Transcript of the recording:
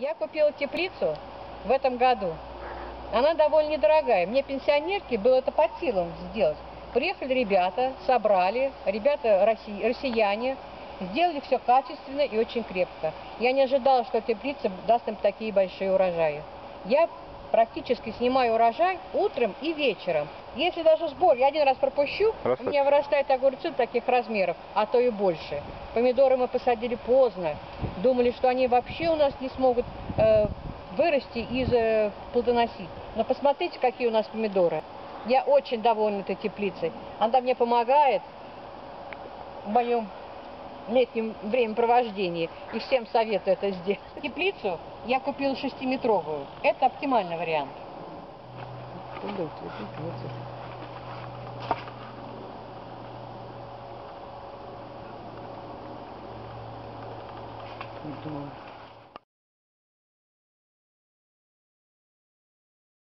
Я купила теплицу в этом году. Она довольно недорогая. Мне, пенсионерке, было это по силам сделать. Приехали ребята, собрали, ребята россияне, сделали все качественно и очень крепко. Я не ожидала, что теплица даст им такие большие урожаи. Я практически снимаю урожай утром и вечером. Если даже сбор я один раз пропущу, у меня вырастают огурцы таких размеров, а то и больше. Помидоры мы посадили поздно. Думали, что они вообще у нас не смогут вырасти и плодоносить. Но посмотрите, какие у нас помидоры. Я очень довольна этой теплицей. Она мне помогает в моем летнем времяпровождении. И всем советую это сделать. Теплицу я купила 6-метровую. Это оптимальный вариант. Думаю.